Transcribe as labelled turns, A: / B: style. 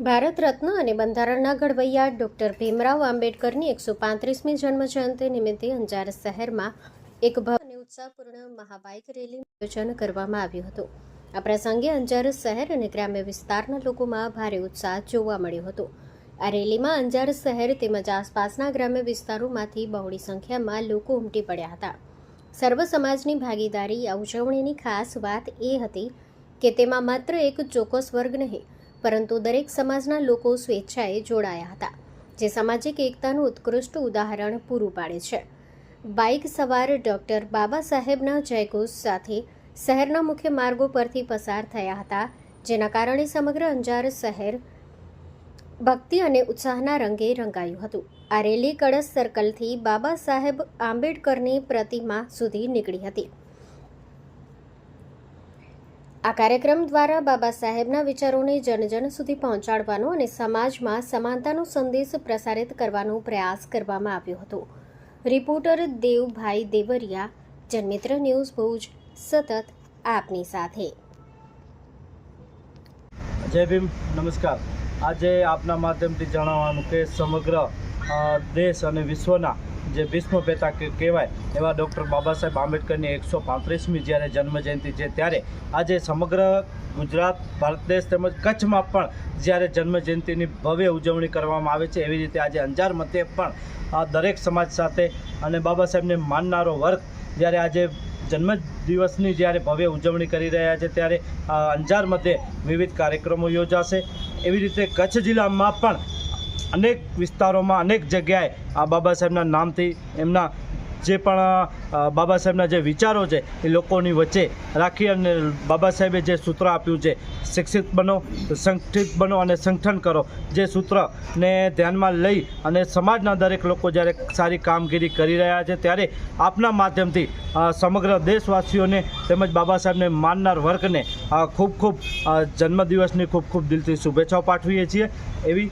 A: ભારત રત્ન અને બંધારણના ઘડવૈયા ડૉક્ટર ભીમરાવ આંબેડકરની 135મી જન્મજયંતિ નિમિત્તે અંજાર શહેરમાં એક ભવ્ય અને ઉત્સાહપૂર્ણ મહાબાઇક રેલીનું આયોજન કરવામાં આવ્યું હતું। આ પ્રસંગે અંજાર શહેર અને ગ્રામ્ય વિસ્તારના લોકોમાં ભારે ઉત્સાહ જોવા મળ્યો હતો। આ રેલીમાં અંજાર શહેર તેમજ આસપાસના ગ્રામ્ય વિસ્તારોમાંથી બહોળી સંખ્યામાં લોકો ઉમટી પડ્યા હતા। સર્વ સમાજની ભાગીદારી આ ઉજવણીની ખાસ વાત એ હતી કે તેમાં માત્ર એક ચોક્કસ વર્ગ નહીં પરંતુ દરેક સમાજના લોકો સ્વેચ્છાએ જોડાયા હતા, જે સામાજિક એકતાનું ઉત્કૃષ્ટ ઉદાહરણ પૂરું પાડે છે। બાઇક સવાર ડૉક્ટર બાબા સાહેબના જયઘોષ સાથે શહેરના મુખ્ય માર્ગો પરથી પસાર થયા હતા, જેના કારણે સમગ્ર અંજાર શહેર ભક્તિ અને ઉત્સાહના રંગે રંગાયું હતું। આ રેલી કળશ સર્કલથી બાબા સાહેબ આંબેડકરની પ્રતિમા સુધી નીકળી હતી। આ કાર્યક્રમ દ્વારા બાબા સાહેબના વિચારોને જન સુધી પહોંચાડવાનો અને સમાજમાં સમાનતાનો સંદેશ પ્રસારિત કરવાનો પ્રયાસ કરવામાં આવ્યો હતો। રિપોર્ટર દેવભાઈ દેવરિયા, જનમિત્ર ન્યૂઝ ભુજ, સતત આપની સાથે।
B: જય ભીમ, નમસ્કાર। આજે આપના માધ્યમથી જણાવવાનું કે સમગ્ર દેશ અને વિશ્વના જે ભીષ્મ પિતા કહેવાય એવા ડૉક્ટર બાબા સાહેબ આંબેડકરની 135મી જ્યારે જન્મજયંતિ છે, ત્યારે આજે સમગ્ર ગુજરાત, ભારત દેશ તેમજ કચ્છમાં પણ જ્યારે જન્મજયંતિની ભવ્ય ઉજવણી કરવામાં આવે છે, એવી રીતે આજે અંજાર મધ્યે પણ દરેક સમાજ સાથે અને બાબા સાહેબને માનનારો વર્ગ જ્યારે આજે જન્મદિવસની જ્યારે ભવ્ય ઉજવણી કરી રહ્યા છે, ત્યારે અંજાર મધ્યે વિવિધ કાર્યક્રમો યોજાશે। એવી રીતે કચ્છ જિલ્લામાં પણ અનેક વિસ્તારોમાં અનેક જગ્યાએ આ બાબા સાહેબના નામથી એમના જે પણ બાબા સાહેબના જે વિચારો છે એ લોકોની વચ્ચે રાખી અને બાબા સાહેબે જે સૂત્ર આપ્યું છે, શિક્ષિત બનો, સંગઠિત બનો અને સંગઠન કરો, જે સૂત્રને ધ્યાનમાં લઈ અને સમાજના દરેક લોકો જ્યારે સારી કામગીરી કરી રહ્યા છે, ત્યારે આપના માધ્યમથી સમગ્ર દેશવાસીઓને તેમજ બાબા સાહેબને માનનાર વર્ગને ખૂબ જન્મદિવસની ખૂબ દિલથી શુભેચ્છાઓ પાઠવીએ છીએ। એવી